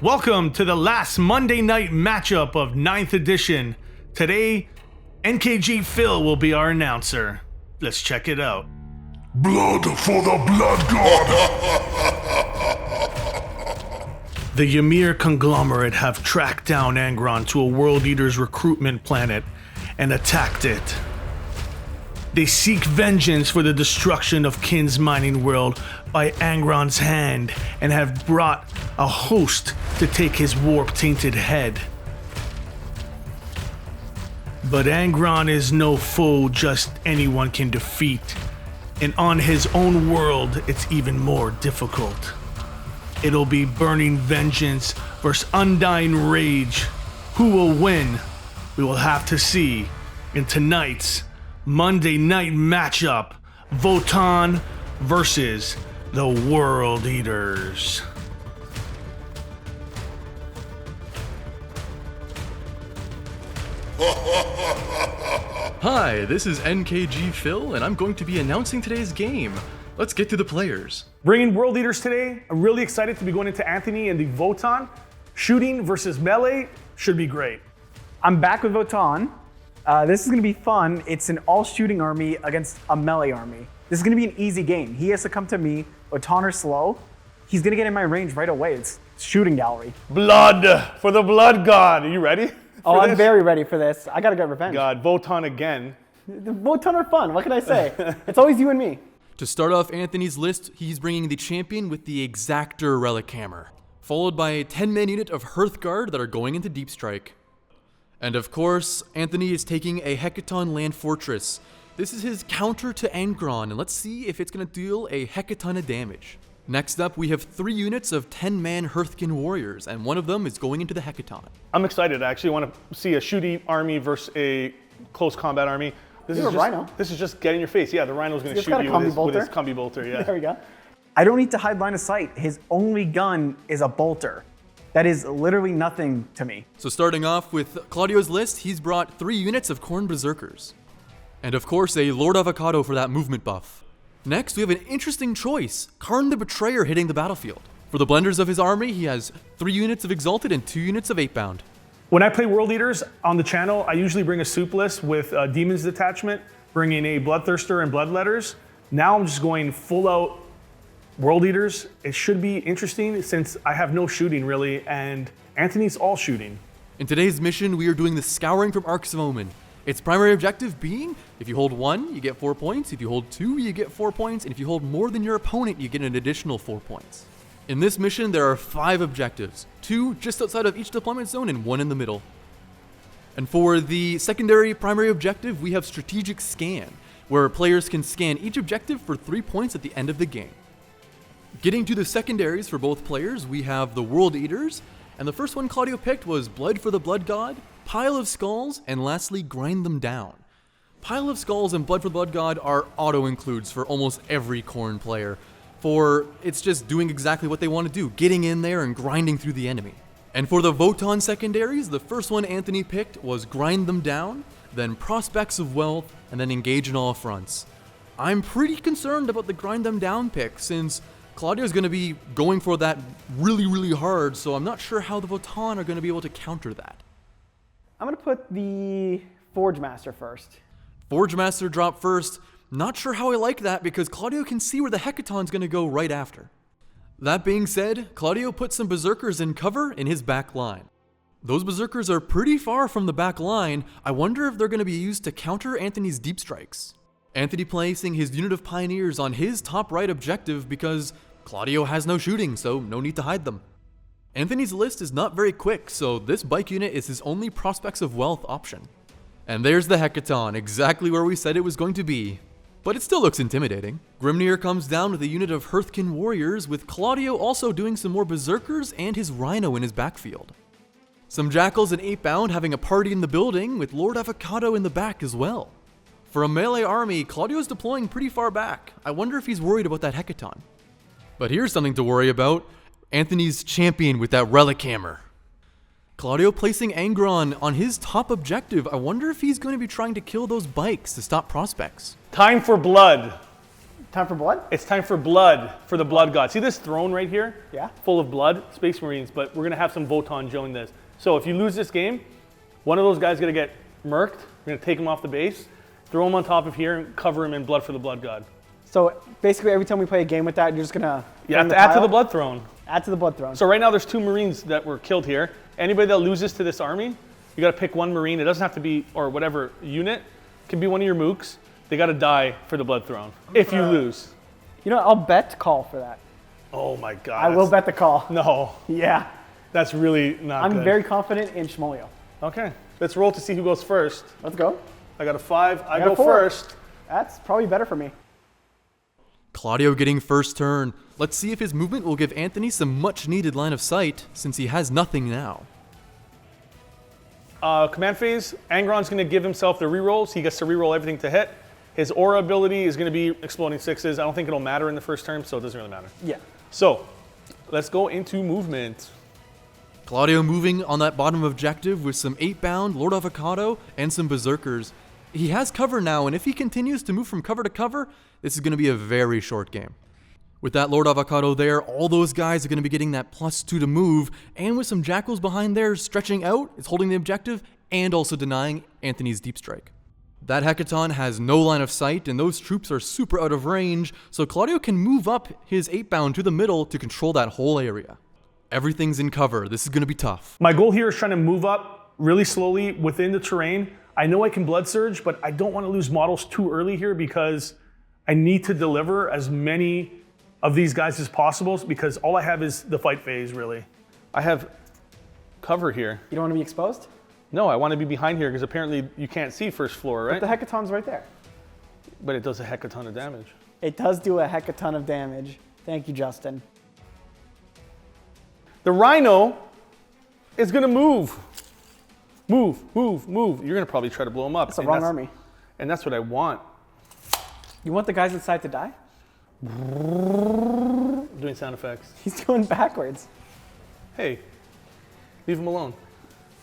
Welcome to the last Monday night matchup of 9th edition. Today, NKG Phil will be our announcer. Let's check it out. Blood for the Blood God! The Ymir conglomerate have tracked down Angron to a World Eater's recruitment planet and attacked it. They seek vengeance for the destruction of Kin's mining world by Angron's hand and have brought a host to take his warp-tainted head. But Angron is no foe just anyone can defeat, and on his own world it's even more difficult. It'll be burning vengeance versus undying rage. Who will win? We will have to see in tonight's Monday night matchup, Votann versus the World Eaters. Hi, this is NKG Phil, and I'm going to be announcing today's game. Let's get to the players. Bringing World Eaters today, I'm really excited to be going into Anthony and the Votann. Shooting versus melee should be great. I'm back with Votann. This is going to be fun. It's an all-shooting army against a melee army. This is going to be an easy game. He has to come to me. Votann are slow. He's going to get in my range right away. It's shooting gallery. Blood for the Blood God. Are you ready? Oh, I'm very ready for this. I got to get revenge. God, Votann again. The Votann are fun. What can I say? It's always you and me. To start off Anthony's list, he's bringing the champion with the Exactor Relic Hammer, followed by a 10-man unit of Hearthguard that are going into Deep Strike. And of course, Anthony is taking a Hecaton Land Fortress. This is his counter to Angron, and let's see if it's going to deal a hecaton of damage. Next up, we have 3 units of 10-man Hearthkin Warriors, and one of them is going into the Hecaton. I'm excited. I actually want to see a shooting army versus a close combat army. You're a rhino. This is just get in your face. Yeah, the rhino's going to shoot you with his combi bolter. Yeah. There we go. I don't need to hide line of sight. His only gun is a bolter. That is literally nothing to me. So starting off with Claudio's list, he's brought 3 units of Khorne Berserkers. And of course, a Lord Avocado for that movement buff. Next, we have an interesting choice, Karn the Betrayer hitting the battlefield. For the blenders of his army, he has 3 units of Exalted and 2 units of 8-bound. When I play World Eaters on the channel, I usually bring a soup list with a Demons Detachment, bringing a Bloodthirster and Bloodletters. Now I'm just going full out World Eaters. It should be interesting since I have no shooting really, and Anthony's all shooting. In today's mission, we are doing the Scouring from Arcs of Omen. Its primary objective being, if you hold 1, you get 4 points, if you hold 2, you get 4 points, and if you hold more than your opponent, you get an additional 4 points. In this mission, there are 5 objectives, 2 just outside of each deployment zone and 1 in the middle. And for the secondary primary objective, we have Strategic Scan, where players can scan each objective for 3 points at the end of the game. Getting to the secondaries for both players, we have the World Eaters, and the first one Claudio picked was Blood for the Blood God, Pile of Skulls, and lastly, Grind Them Down. Pile of Skulls and Blood for the Blood God are auto-includes for almost every Khorne player, for it's just doing exactly what they want to do, getting in there and grinding through the enemy. And for the Votann secondaries, the first one Anthony picked was Grind Them Down, then Prospects of Wealth, and then Engage in All Fronts. I'm pretty concerned about the Grind Them Down pick, since Claudio's going to be going for that really hard, so I'm not sure how the Votann are going to be able to counter that. I'm going to put the Forge Master first. Forge Master drop first. Not sure how I like that because Claudio can see where the Hecaton's going to go right after. That being said, Claudio put some Berserkers in cover in his back line. Those Berserkers are pretty far from the back line. I wonder if they're going to be used to counter Anthony's deep strikes. Anthony placing his unit of Pioneers on his top right objective because Claudio has no shooting, so no need to hide them. Anthony's list is not very quick, so this bike unit is his only Prospects of Wealth option. And there's the Hecaton, exactly where we said it was going to be. But it still looks intimidating. Grimnir comes down with a unit of Hearthkin Warriors, with Claudio also doing some more Berserkers and his Rhino in his backfield. Some Jackals and 8-bound having a party in the building, with Lord Avocado in the back as well. For a melee army, Claudio's deploying pretty far back. I wonder if he's worried about that Hecaton. But here's something to worry about. Anthony's champion with that Relic Hammer. Claudio placing Angron on his top objective. I wonder if he's going to be trying to kill those bikes to stop Prospects. Time for blood. Time for blood? It's time for blood, for the blood god. See this throne right here? Yeah. Full of blood, Space Marines, but we're gonna have some Votann join this. So if you lose this game, one of those guys is gonna get murked. We're gonna take him off the base, throw him on top of here, and cover him in blood for the blood god. So basically every time we play a game with that, you're just gonna You have to add to the blood throne. Add to the blood throne. So right now there's 2 Marines that were killed here. Anybody that loses to this army, you gotta pick 1 Marine. It doesn't have to be, or whatever unit, it can be one of your mooks. They gotta die for the blood throne if you lose. You know what? I'll bet call for that. Oh my god. I will bet the call. No, Yeah. that's really not good. I'm very confident in Shomlio. Okay, let's roll to see who goes first. Let's go. I got a 5, I got go a 4. first. That's probably better for me. Claudio getting first turn. Let's see if his movement will give Anthony some much needed line of sight, since he has nothing now. Command phase, Angron's gonna give himself the rerolls. He gets to reroll everything to hit. His aura ability is gonna be exploding 6s. I don't think it'll matter in the first turn, so it doesn't really matter. Yeah. So, let's go into movement. Claudio moving on that bottom objective with some 8-bound, Lord Avocado, and some Berserkers. He has cover now, and if he continues to move from cover to cover, this is going to be a very short game. With that Lord Avocado there, all those guys are going to be getting that +2 to move, and with some Jackals behind there stretching out, it's holding the objective, and also denying Anthony's deep strike. That Hecaton has no line of sight, and those troops are super out of range, so Claudio can move up his 8-bound to the middle to control that whole area. Everything's in cover. This is going to be tough. My goal here is trying to move up really slowly within the terrain. I know I can Blood Surge, but I don't want to lose models too early here because I need to deliver as many of these guys as possible because all I have is the fight phase, really. I have cover here. You don't want to be exposed? No, I want to be behind here because apparently you can't see first floor, right? The Hecaton's right there. But it does a heck of a ton of damage. It does do a heck of a ton of damage. Thank you, Justin. The Rhino is going to move. Move, move, move. You're going to probably try to blow him up. It's the wrong army. And that's what I want. You want the guys inside to die? Doing sound effects. He's going backwards. Hey, leave him alone.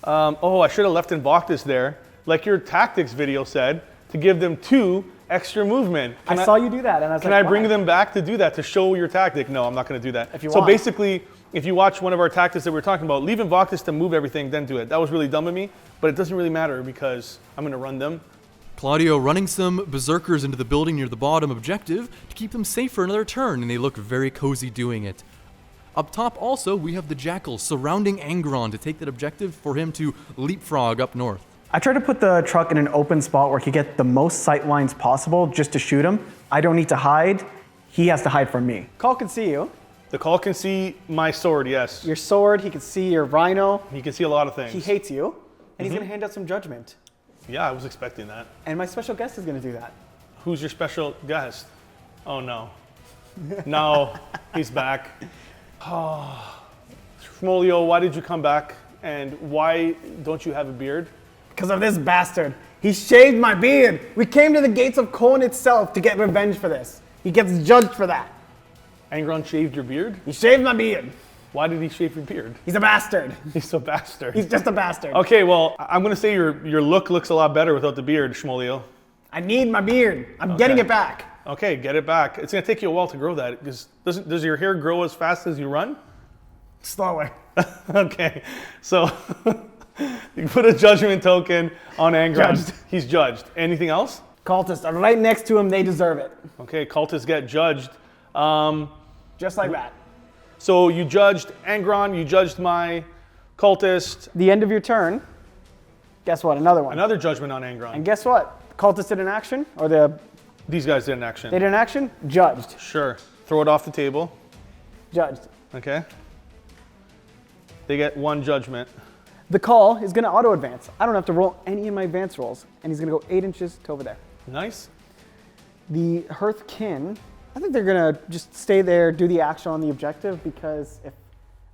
Oh, I should have left Invictus there, like your tactics video said, to give them 2 extra movement. I saw you do that, and I was like, can I bring why? them back to do that, to show your tactic? No, I'm not going to do that. If you so want. basically, if you watch one of our tactics that we were talking about, leave Invictus to move everything, then do it. That was really dumb of me, but it doesn't really matter because I'm going to run them. Claudio running some Berserkers into the building near the bottom objective to keep them safe for another turn, and they look very cozy doing it. Up top also, we have the Jackals surrounding Angron to take that objective for him to leapfrog up north. I try to put the truck in an open spot where he can get the most sight lines possible just to shoot him. I don't need to hide. He has to hide from me. Call can see you. The Call can see my sword, yes. Your sword, he can see your rhino. He can see a lot of things. He hates you, and he's going to hand out some judgment. Yeah, I was expecting that. And my special guest is going to do that. Who's your special guest? Oh no. No, he's back. Oh. Shomlio, why did you come back? And why don't you have a beard? Because of this bastard. He shaved my beard. We came to the gates of Khorne itself to get revenge for this. He gets judged for that. Angron shaved your beard? He shaved my beard. Why did he shave your beard? He's a bastard. He's a bastard. He's just a bastard. Okay, well, I'm going to say your look looks a lot better without the beard, Shomlio. I need my beard. I'm getting it back. Okay, get it back. It's going to take you a while to grow that. Does your hair grow as fast as you run? Slower. Okay, so you put a judgment token on Angron. Judged. He's judged. Anything else? Cultists are right next to him. They deserve it. Okay, cultists get judged. Just like that. So you judged Angron, you judged my cultist. The end of your turn. Guess what? Another one. Another judgment on Angron. And guess what? Cultist did an action, or These guys did an action. they did an action. Judged. Sure. Throw it off the table. Judged. Okay. They get 1 judgment. The call is going to auto advance. I don't have to roll any of my advance rolls, and he's going to go 8 inches to over there. Nice. The Hearthkin, I think they're going to just stay there, do the action on the objective, because if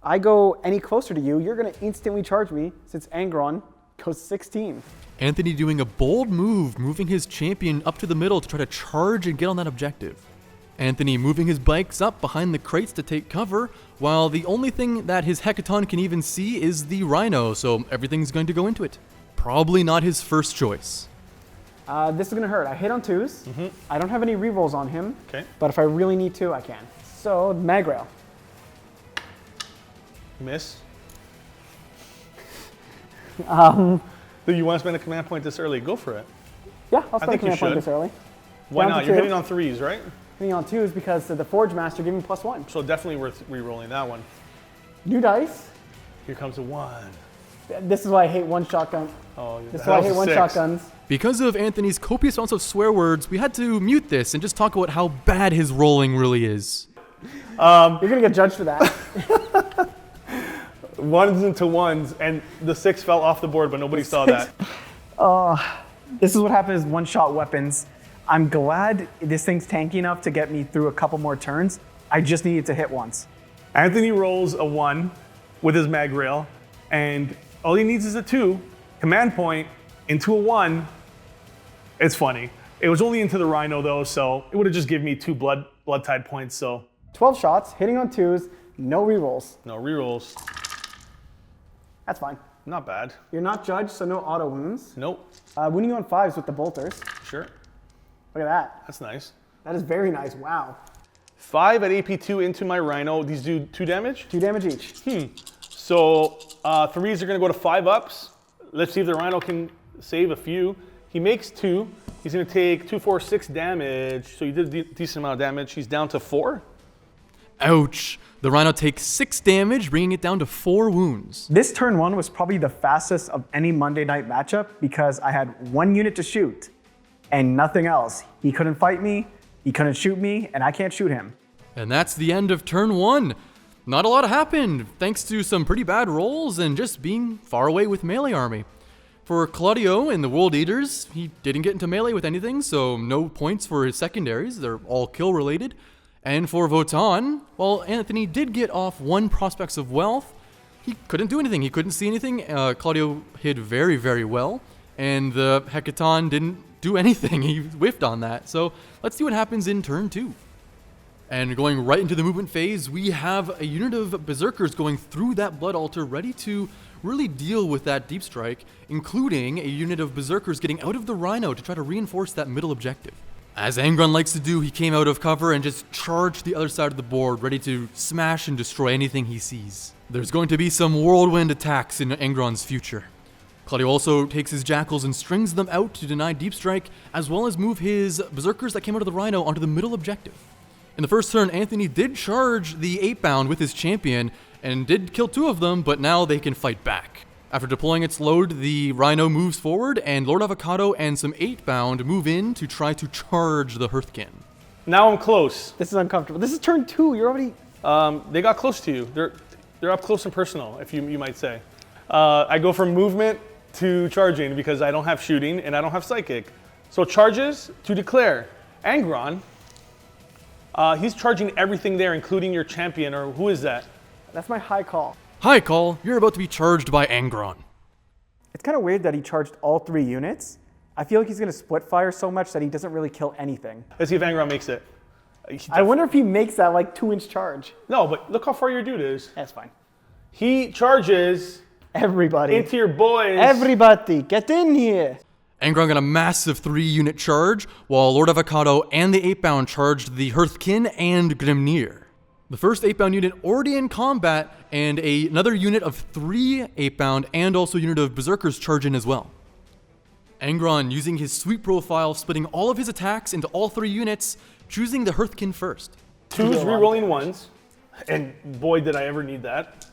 I go any closer to you, you're going to instantly charge me since Angron goes 16. Anthony doing a bold move, moving his champion up to the middle to try to charge and get on that objective. Anthony moving his bikes up behind the crates to take cover, while the only thing that his Hecaton can even see is the Rhino, so everything's going to go into it. Probably not his first choice. This is going to hurt. I hit on 2s. I don't have any rerolls on him. Okay. But if I really need to, I can. So, mag rail. Miss. Do you want to spend a command point this early? Go for it. Yeah, I'll spend a think you command point should. this early. Why Down to not? You're 2. hitting on 3s, right? Hitting on 2s because the Forge Master gave me +1. So definitely worth re-rolling that one. New dice. Here comes a 1. This is why I hate one shotgun. Oh, This is why I hate one shotguns. Because of Anthony's copious amounts of swear words, we had to mute this and just talk about how bad his rolling really is. You're going to get judged for that. 1s into 1s, and the 6 fell off the board, but nobody saw that. This is what happens with one-shot weapons. I'm glad this thing's tanky enough to get me through a couple more turns. I just needed to hit once. Anthony rolls a 1 with his mag rail, and all he needs is a 2. Command point into a 1. It's funny. It was only into the Rhino, though, so it would have just given me 2 blood tide points, so 12 shots, hitting on 2s, no rerolls. no rerolls. That's fine. Not bad. You're not judged, so no auto wounds. Nope. Winning on 5s with the bolters. Sure. Look at that. That's nice. That is very nice. Wow. 5 at AP2 into my Rhino. These do 2 damage? 2 damage each. So 3s are going to go to 5 ups. Let's see if the Rhino can save a few. He makes 2. He's going to take 2, 4, 6 damage. So he did a decent amount of damage. He's down to 4. Ouch. The Rhino takes 6 damage, bringing it down to 4 wounds. This turn 1 was probably the fastest of any Monday night matchup because I had 1 unit to shoot and nothing else. He couldn't fight me, he couldn't shoot me, and I can't shoot him. And that's the end of turn 1. Not a lot happened, thanks to some pretty bad rolls and just being far away with melee army. For Claudio and the World Eaters, he didn't get into melee with anything, so no points for his secondaries. They're all kill related. And for Votann, while Anthony did get off 1 Prospects of Wealth, he couldn't do anything. He couldn't see anything. Claudio hid very, very well. And the Hecaton didn't do anything. He whiffed on that. So let's see what happens in turn 2. And going right into the movement phase, we have a unit of Berserkers going through that Blood Altar, ready to really deal with that Deep Strike, including a unit of Berserkers getting out of the Rhino to try to reinforce that middle objective. As Angron likes to do, he came out of cover and just charged the other side of the board, ready to smash and destroy anything he sees. There's going to be some whirlwind attacks in Angron's future. Claudio also takes his Jackals and strings them out to deny Deep Strike, as well as move his Berserkers that came out of the Rhino onto the middle objective. In the first turn, Anthony did charge the 8-bound with his champion, and did kill 2 of them, but now they can fight back. After deploying its load, the Rhino moves forward, and Lord Avocado and some 8-bound move in to try to charge the Hearthkin. Now I'm close. This is uncomfortable. This is turn 2. You're already... They got close to you. They're up close and personal, if you might say. I go from movement to charging because I don't have shooting and I don't have psychic. So charges to declare. Angron, he's charging everything there, including your champion, or who is that? That's my high call. Hi, Call. You're about to be charged by Angron. It's kind of weird that he charged all 3 units. I feel like he's going to split fire so much that he doesn't really kill anything. Let's see if Angron makes it. I wonder if he makes that like 2-inch charge. No, but look how far your dude is. That's fine. He charges Everybody. into your boys. Everybody, get in here. Angron got a massive 3-unit charge, while Lord Avocado and the 8-bound charged the Hearthkin and Grimnir. The first 8-bound unit already in combat, and another unit of 3 8-bound and also a unit of Berserkers charge in as well. Angron, using his sweep profile, splitting all of his attacks into all 3 units, choosing the Hearthkin first. 2s re-rolling 1s, and boy did I ever need that.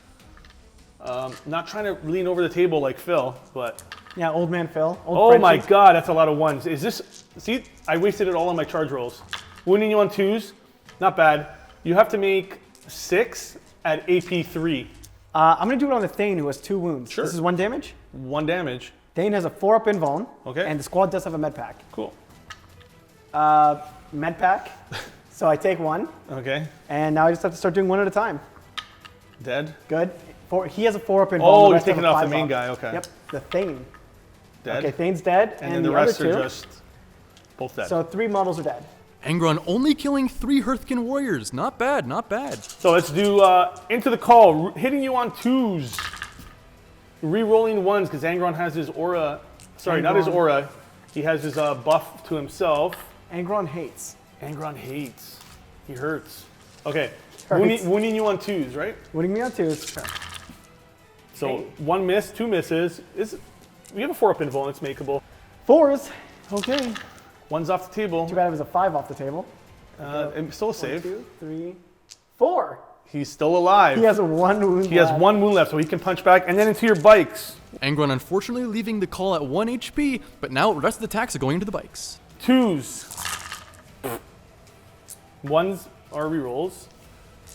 Not trying to lean over the table like Phil, but... Yeah, old man Phil. Oh my god, that's a lot of 1s. Is this... See, I wasted it all on my charge rolls. Winning you on 2s, not bad. You have to make 6 at AP3. I'm going to do it on the Thane, who has 2 wounds. Sure. This is 1 damage. 1 damage. Thane has a 4-up invuln. Okay. And the squad does have a med pack. Cool. Med pack. So I take 1. Okay. And now I just have to start doing 1 at a time. Dead. Good. He has a 4-up invuln. Oh, the you're rest have taking a off the 5-up. main guy, okay. Yep, the Thane. Dead. Okay, Thane's dead. And then the rest other 2. are just both dead. So 3 models are dead. Angron only killing 3 Hearthkin warriors. Not bad, not bad. So let's do into the call, hitting you on 2s. Re-rolling 1s, because Angron has his aura. Sorry, not his aura. He has his buff to himself. Angron hates. Angron hates. He hurts. Okay. Hurts. Wounding you on 2s, right? Winning me on 2s. So Hey. 1 miss, 2 misses. We have a 4-up invul, it's makeable. 4s. Okay. 1's off the table. Too bad it was a 5 off the table. And still a save. 1, 2, 3, 4. He's still alive. He has 1 wound. He has 1 wound left, so he can punch back. And then into your bikes. Angron unfortunately leaving the call at 1 HP, but now the rest of the attacks are going into the bikes. 2s. 1s are rerolls.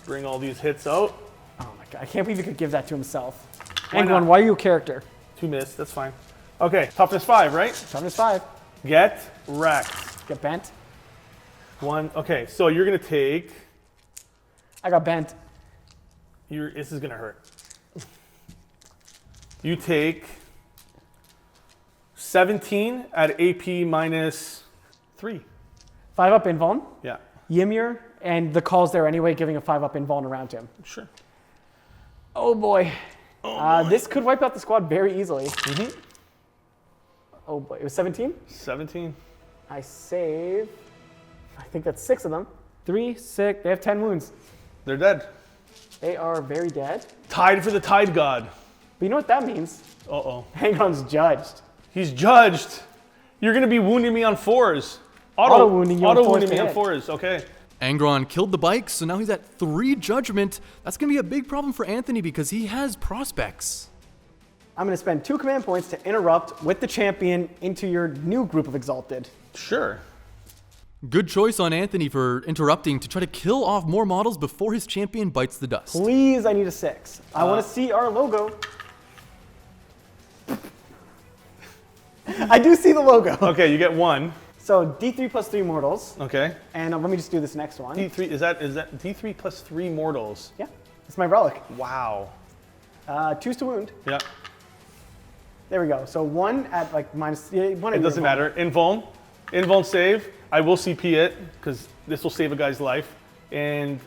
Bring all these hits out. Oh my god, I can't believe he could give that to himself. Why Angron, not? why are you a character? 2 miss, that's fine. Okay, toughness 5, right? Toughness 5. Get wrecked. Get bent. 1. Okay, so you're gonna take. I got bent. This is gonna hurt. You take 17 at AP minus 3. 5 up invuln. Yeah, Ymir, and the call's there anyway, giving a 5 up invuln around him. sure. Oh boy. This could wipe out the squad very easily. Mm-hmm. Oh boy, it was 17? 17. I save. I think that's 6 of them. 3, 6. They have 10 wounds. They're dead. They are very dead. Tied for the Tide God. But you know what that means? Uh-oh. Angron's judged. He's judged. You're gonna be wounding me on 4s. Auto-wounding you on 4s Auto-wounding to me on hit. 4s, okay. Angron killed the bikes, so now he's at 3 judgment. That's going to be a big problem for Anthony because he has prospects. I'm going to spend 2 command points to interrupt with the champion into your new group of Exalted. Sure. Good choice on Anthony for interrupting to try to kill off more models before his champion bites the dust. Please, I need a 6. I want to see our logo. I do see the logo. Okay, you get 1. So D3 plus 3 mortals. Okay. And let me just do this next one. D3, is that D3 plus 3 mortals? Yeah, it's my relic. Wow. 2s to wound. Yeah. There we go. So 1 at like minus, 1 It doesn't matter. Invuln save. I will CP it because this will save a guy's life. And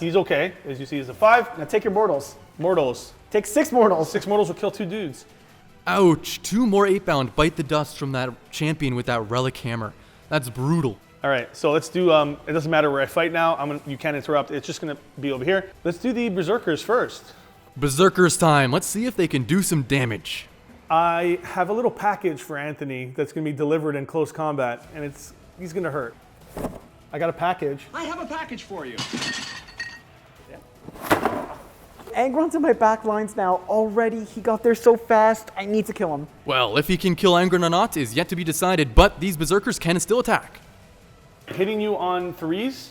he's okay. As you see, he's a 5. Now take your mortals. Mortals. Take 6 mortals. 6 mortals will kill 2 dudes. Ouch, 2 more 8-bound bite the dust from that champion with that relic hammer. That's brutal. All right, so let's do, it doesn't matter where I fight now. You can't interrupt. It's just going to be over here. Let's do the Berserkers first. Berserkers time. Let's see if they can do some damage. I have a little package for Anthony that's going to be delivered in close combat, and he's going to hurt. I got a package. I have a package for you. Angron's in my back lines now already. He got there so fast. I need to kill him. Well, if he can kill Angron or not is yet to be decided, but these Berserkers can still attack. Hitting you on 3s,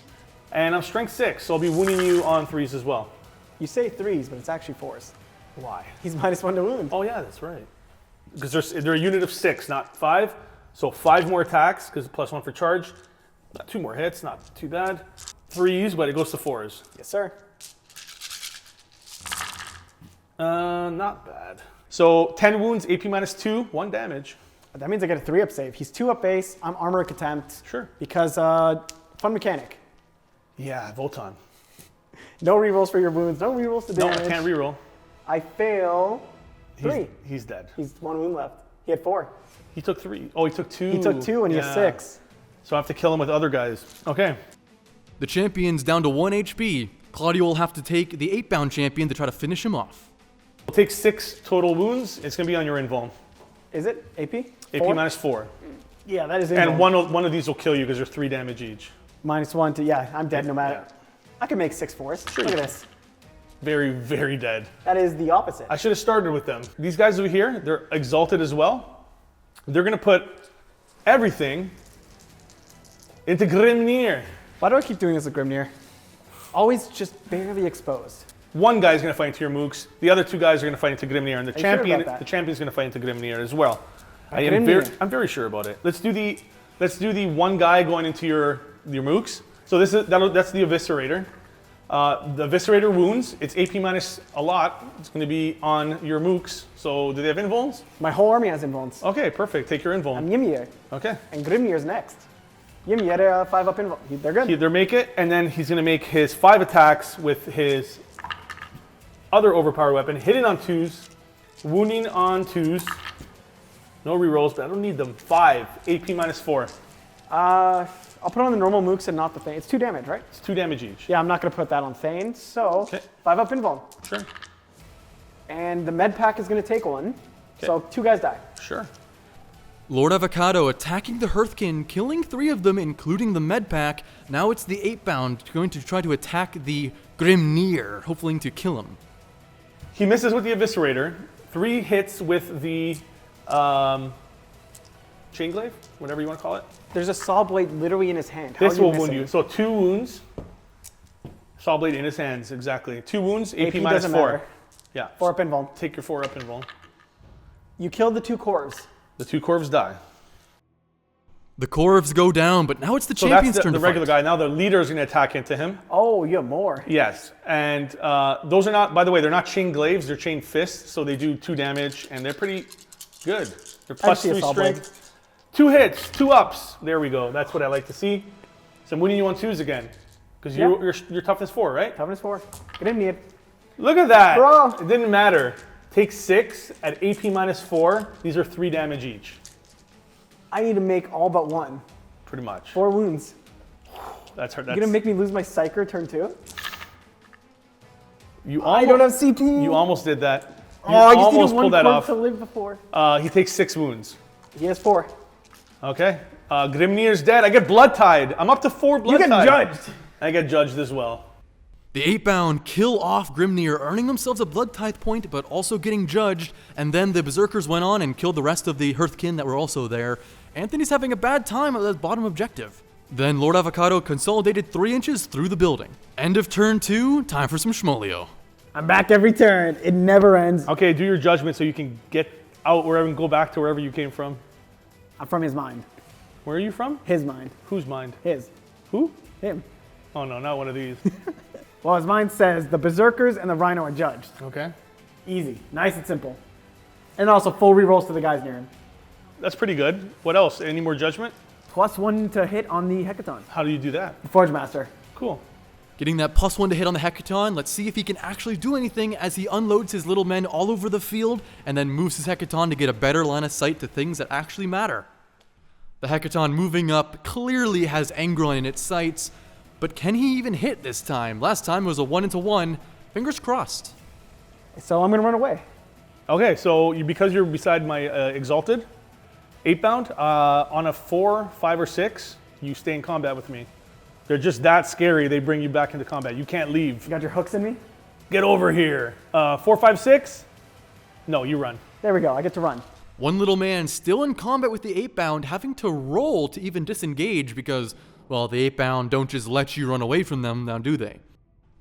and I'm strength 6, so I'll be wounding you on 3s as well. You say 3s, but it's actually 4s. Why? He's -1 to wound. Oh yeah, that's right. Because they're a unit of 6, not 5. So 5 more attacks, because +1 for charge. 2 more hits, not too bad. 3s, but it goes to 4s. Yes, sir. Not bad. So 10 wounds, AP -2, 1 damage. That means I get a 3-up save. He's 2 up base. I'm armor contempt. Sure. Because fun mechanic. Yeah, Votann. No rerolls for your wounds. No rerolls to No, damage. I can't reroll. I fail 3. He's dead. He's 1 wound left. He had 4. He took 3. Oh, he took 2. He took 2 and he has 6. So I have to kill him with other guys. Okay. The champion's down to 1 HP. Claudio will have to take the 8-bound champion to try to finish him off. We'll take 6 total wounds. It's going to be on your invuln. Is it AP? AP 4? -4. Yeah, that is And invuln. one of these will kill you because they're 3 damage each. -1 to, yeah, I'm dead no matter. Yeah. I can make 6 4s. Sure Look you at can. this. Very, very dead. That is the opposite. I should have started with them. These guys over here, they're exalted as well. They're going to put everything into Grimnir. Why do I keep doing this with Grimnir? Always just barely exposed. One guy's going to fight into your mooks. The other 2 guys are going to fight into Grimnir, and Are you sure about that? the champion's going to fight into Grimnir as well. Grimnir? I'm very sure about it. Let's do the one guy going into your mooks. So that's the eviscerator. The eviscerator wounds. It's AP minus a lot. It's going to be on your mooks. So do they have invulns? My whole army has invulns. Okay, perfect. Take your invuln. I'm Ymir. Okay. And Grimnir's next. Ymir had a 5-up invuln. They're good. They make it, and then he's going to make his 5 attacks with his other overpowered weapon, hitting on 2s, wounding on 2s. No rerolls, but I don't need them. 5. AP minus 4. I'll put on the normal mooks and not the Thane. It's 2 damage, right? It's 2 damage each. Yeah, I'm not going to put that on Thane. So, Okay. 5 up invuln. Sure. And the med pack is going to take 1. So 2 guys die. Sure. Lord Avocado attacking the Hearthkin, killing 3 of them, including the med pack. Now it's the 8-bound going to try to attack the Grimnir, hoping to kill him. He misses with the Eviscerator. 3 hits with the Chain Glaive, whatever you want to call it. There's a saw blade literally in his hand. How This are you will missing? wound you. So 2 wounds. Saw blade in his hands, exactly. 2 wounds, AP minus doesn't 4. matter. Yeah. 4 up invuln. Take your 4 up invuln. You killed the 2 corvs. The 2 corvs die. The Corvs go down, but now it's the So champion's that's turn the to regular fight. guy. Now the leader is going to attack into him. Oh, you have more. Yes, and those are not, by the way, they're not chain glaives, they're chain fists, so they do 2 damage, and they're pretty good. They're plus see a 3 saw blade. strength. 2 hits, 2 ups. There we go. That's what I like to see. So I'm winning you on 2s again. Because Yeah. you're toughness 4, right? Toughness 4. Get in, need. Look at that. Bro. It didn't matter. Take 6 at AP minus 4. These are 3 damage each. I need to make all but 1. Pretty much. 4 wounds. That's hard. You're going to make me lose my Psyker turn 2? You I don't have CP. You almost did that. You Oh, I just almost needed 1 pulled that corv off. to live before. He takes 6 wounds. He has 4. Okay. Grimnir's dead. I get blood tied. I'm up to 4 blood You get tied. judged. I get judged as well. The 8-bound kill off Grimnir, earning themselves a blood tithe point, but also getting judged. And then the Berserkers went on and killed the rest of the Hearthkin that were also there. Anthony's having a bad time at the bottom objective. Then Lord Avocado consolidated 3 inches through the building. End of turn 2, time for some Shomlio. I'm back every turn. It never ends. Okay, do your judgment so you can get out wherever and go back to wherever you came from. I'm from his mind. Where are you from? His mind. Whose mind? His. Who? Him. Oh no, not one of these. Well, his mind says the Berserkers and the Rhino are judged. Okay. Easy. Nice and simple. And also full rerolls to the guys near him. That's pretty good. What else? Any more judgment? +1 to hit on the Hecaton. How do you do that? The Forge Master. Cool. Getting that +1 to hit on the Hecaton. Let's see if he can actually do anything as he unloads his little men all over the field and then moves his Hecaton to get a better line of sight to things that actually matter. The Hecaton moving up clearly has Angron in its sights, but can he even hit this time? Last time it was a 1-1. Fingers crossed. So I'm going to run away. Okay, so because you're beside my Exalted, 8-bound, on a 4, 5, or 6, you stay in combat with me. They're just that scary, they bring you back into combat. You can't leave. You got your hooks in me? Get over here. 4, 5, 6? No, you run. There we go. I get to run. One little man still in combat with the 8-bound, having to roll to even disengage because, well, the 8-bound don't just let you run away from them, now do they?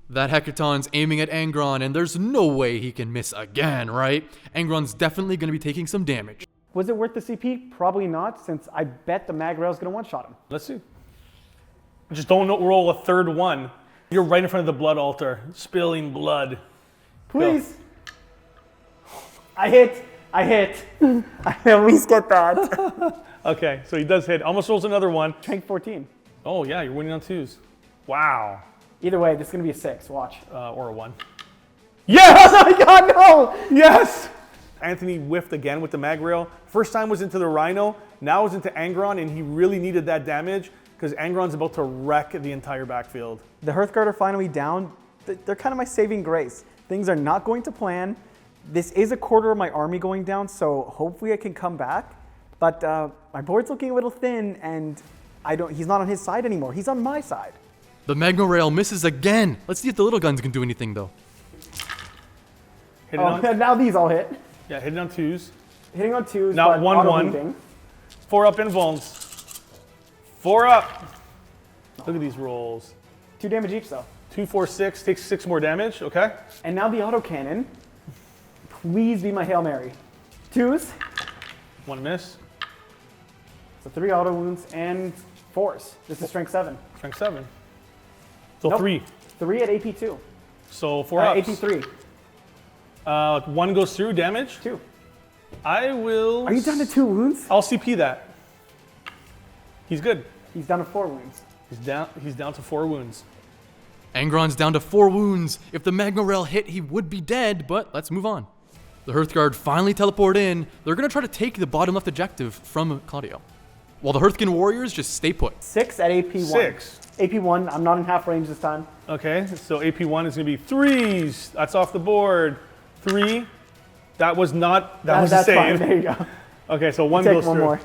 That Hecaton's aiming at Angron, and there's no way he can miss again, right? Angron's definitely going to be taking some damage. Was it worth the CP? Probably not, since I bet the mag rail's going to one-shot him. Let's see. Just don't roll a 3rd one. You're right in front of the blood altar, spilling blood. Please. I hit. I at least get that. Okay, so he does hit. Almost rolls another one. Tank 14. Oh yeah, you're winning on 2s. Wow. Either way, this is going to be a 6. Watch. Or a 1. Yes! Oh my god, no! Yes! Anthony whiffed again with the mag rail. First time was into the Rhino, now is into Angron, and he really needed that damage because Angron's about to wreck the entire backfield. The Hearthguard are finally down. They're kind of my saving grace. Things are not going to plan. This is a quarter of my army going down, so hopefully I can come back. But my board's looking a little thin, and he's not on his side anymore. He's on my side. The Magma Rail misses again. Let's see if the little guns can do anything, though. Hit it on, Now these all hit. yeah, hit it on 2s. Hitting on 2s, Now but 1-1. auto-leaping. 4 up invulns. 4 up. Look at these rolls. 2 damage each, though. 2, 4, 6, takes 6 more damage, okay? And now the autocannon. Please be my Hail Mary. 2s, 1 miss. so 3 auto wounds, and 4s. This is strength 7. Strength 7. So Nope. 3. 3 at AP2. So 4 ups. AP3. 1 goes through, damage. 2. I will... Are you down to 2 wounds? I'll CP that. He's good. He's down to 4 wounds. He's down to 4 wounds. Angron's down to 4 wounds. If the Magma Rail hit, he would be dead, but let's move on. The Hearthguard finally teleport in. They're going to try to take the bottom left objective from Claudio, while the Hearthkin Warriors just stay put. 6 at AP1. 6. AP1, I'm not in half range this time. Okay, so AP1 is going to be 3s. That's off the board. 3. That was not, that was a That's save. fine, there you go. Okay, so one Take goes one through. more.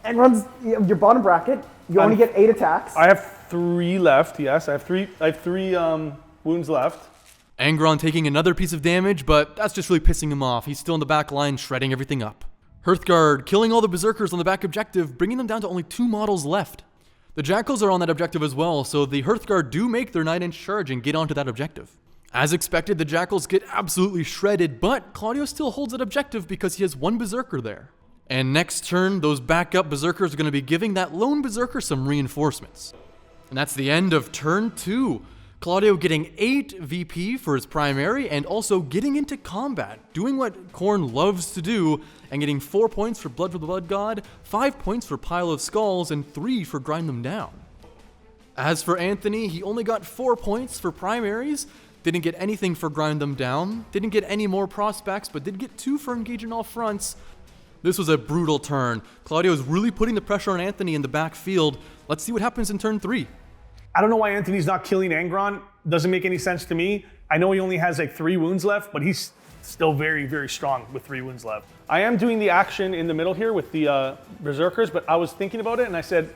And runs your bottom bracket. You only get 8 attacks. I have 3 left, yes. I have three wounds left. Angron taking another piece of damage, but that's just really pissing him off. He's still in the back line, shredding everything up. Hearthguard killing all the Berserkers on the back objective, bringing them down to only 2 models left. The Jackals are on that objective as well, so the Hearthguard do make their 9-inch charge and get onto that objective. As expected, the Jackals get absolutely shredded, but Claudio still holds that objective because he has 1 Berserker there. And next turn, those backup Berserkers are going to be giving that lone Berserker some reinforcements. And that's the end of turn 2. Claudio getting 8 VP for his primary and also getting into combat, doing what Khorne loves to do, and getting 4 points for Blood for the Blood God, 5 points for Pile of Skulls, and 3 for Grind Them Down. As for Anthony, he only got 4 points for primaries, didn't get anything for Grind Them Down, didn't get any more prospects, but did get 2 for Engage in All Fronts. This was a brutal turn. Claudio is really putting the pressure on Anthony in the backfield. Let's see what happens in turn 3. I don't know why Anthony's not killing Angron. Doesn't make any sense to me. I know he only has like 3 wounds left, but he's still very, very strong with 3 wounds left. I am doing the action in the middle here with the Berserkers, but I was thinking about it and I said,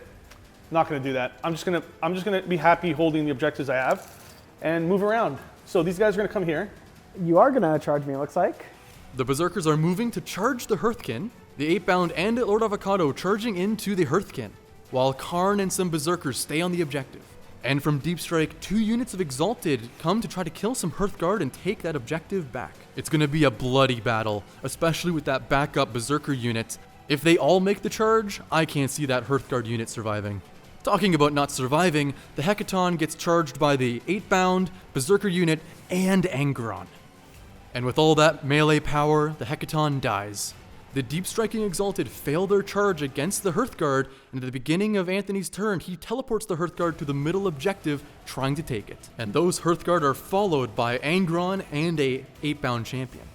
not gonna do that. I'm just gonna be happy holding the objectives I have and move around. So these guys are gonna come here. You are going to charge me, it looks like. The Berserkers are moving to charge the Hearthkin, the 8-bound and Lord Avocado charging into the Hearthkin, while Karn and some Berserkers stay on the objective. And from Deep Strike, 2 units of Exalted come to try to kill some Hearthguard and take that objective back. It's going to be a bloody battle, especially with that backup Berserker unit. If they all make the charge, I can't see that Hearthguard unit surviving. Talking about not surviving, the Hecaton gets charged by the 8-bound, Berserker unit, and Angron. And with all that melee power, the Hecaton dies. The Deep Striking Exalted fail their charge against the Hearthguard, and at the beginning of Anthony's turn, he teleports the Hearthguard to the middle objective, trying to take it. And those Hearthguard are followed by Angron and a 8-bound champion.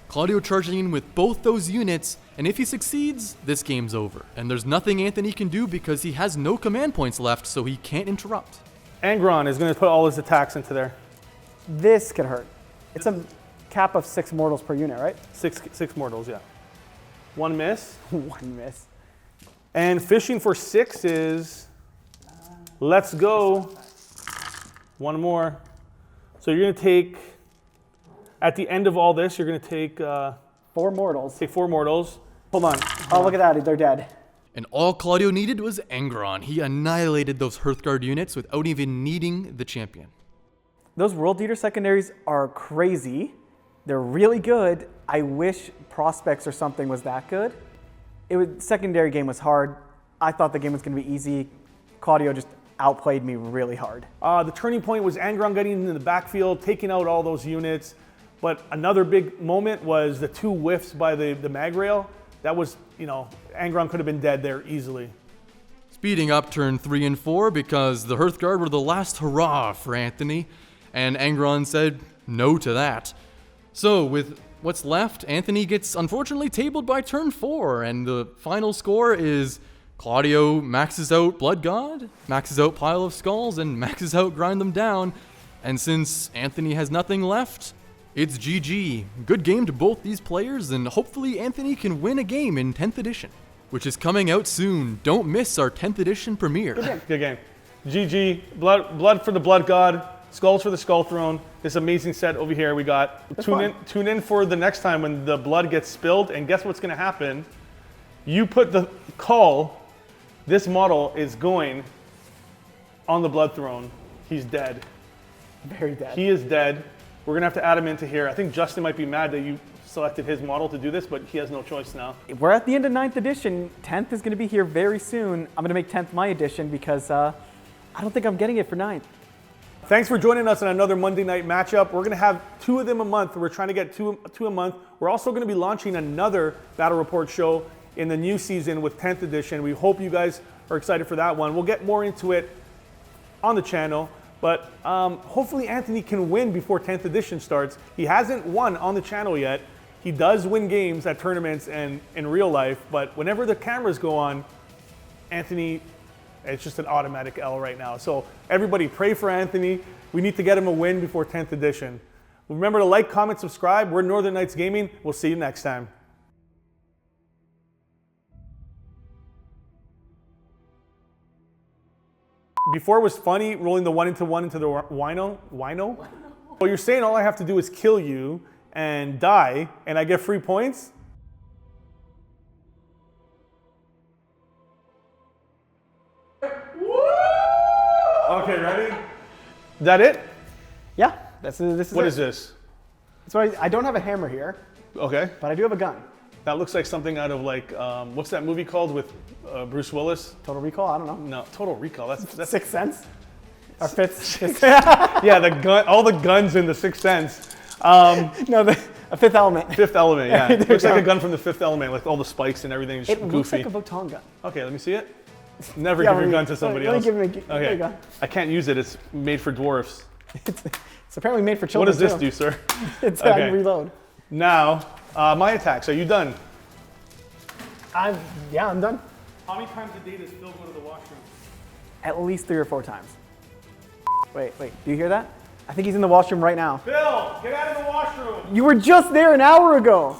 Claudio charging in with both those units, and if he succeeds, this game's over. And there's nothing Anthony can do because he has no command points left, so he can't interrupt. Angron is gonna put all his attacks into there. This could hurt. It's a cap of 6 mortals per unit, right? 6 mortals, yeah. 1 miss. 1 miss. And fishing for 6 is, let's go. 1 more. So you're gonna take, at the end of all this, you're gonna take 4 mortals. 4 mortals. Hold on. Oh, look at that, they're dead. And all Claudio needed was Angron. He annihilated those Hearthguard units without even needing the champion. Those World Eater secondaries are crazy. They're really good. I wish Prospects or something was that good. Secondary game was hard. I thought the game was going to be easy. Claudio just outplayed me really hard. The turning point was Angron getting into the backfield, taking out all those units. But another big moment was the 2 whiffs by the mag rail. That was, Angron could have been dead there easily. Speeding up turn 3 and 4 because the Hearthguard were the last hurrah for Anthony, and Angron said no to that. So with what's left, Anthony gets unfortunately tabled by turn 4, and the final score is Claudio maxes out Blood God, maxes out Pile of Skulls, and maxes out Grind Them Down. And since Anthony has nothing left, it's GG. Good game to both these players, and hopefully Anthony can win a game in 10th edition, which is coming out soon. Don't miss our 10th edition premiere. Good game. GG. Blood for the Blood God. Skulls for the Skull Throne. This amazing set over here we got. Tune in for the next time when the blood gets spilled, and guess what's going to happen? You put the call. This model is going on the Blood Throne. He's dead. Very dead. He is dead. We're going to have to add him into here. I think Justin might be mad that you selected his model to do this, but he has no choice now. We're at the end of 9th edition. 10th is going to be here very soon. I'm going to make 10th my edition because I don't think I'm getting it for 9th. Thanks for joining us on another Monday night matchup. We're going to have 2 of them a month. We're trying to get two a month. We're also going to be launching another Battle Report show in the new season with 10th edition. We hope you guys are excited for that one. We'll get more into it on the channel, but hopefully Anthony can win before 10th edition starts. He hasn't won on the channel yet, He does win games at tournaments and in real life, but whenever the cameras go on, Anthony, it's just an automatic L right now. So everybody pray for Anthony. We need to get him a win before 10th edition. Remember to like, comment, subscribe. We're Northern Knights Gaming. We'll see you next time. Before it was funny rolling the 1 into the wino. Wino? Well, you're saying all I have to do is kill you and die, and I get free points? Okay, ready? Is that it? Yeah, this is What it. is this? That's why I don't have a hammer here, Okay. but I do have a gun. That looks like something out of like, what's that movie called with Bruce Willis? Total Recall? I don't know. No, Total Recall. That's Sixth Sense? Or Fifth? yeah, the gun, all the guns in the Sixth Sense. No, a Fifth Element. Fifth Element, yeah. There you Looks like go. a gun from the Fifth Element, like all the spikes and everything. It Goofy. looks like a Votann gun. Okay, let me see it. Never Yeah, give your let me- gun to somebody let me else. give it a- there okay. you go. I can't use it. It's made for dwarfs. It's apparently made for What children. does this too. do, sir? It's how Okay. you reload. Now, my attacks. Are you done? Yeah, I'm done. How many times a day does Phil go to the washroom? At least 3 or 4 times. Wait, do you hear that? I think he's in the washroom right now. Phil, get out of the washroom. You were just there an hour ago.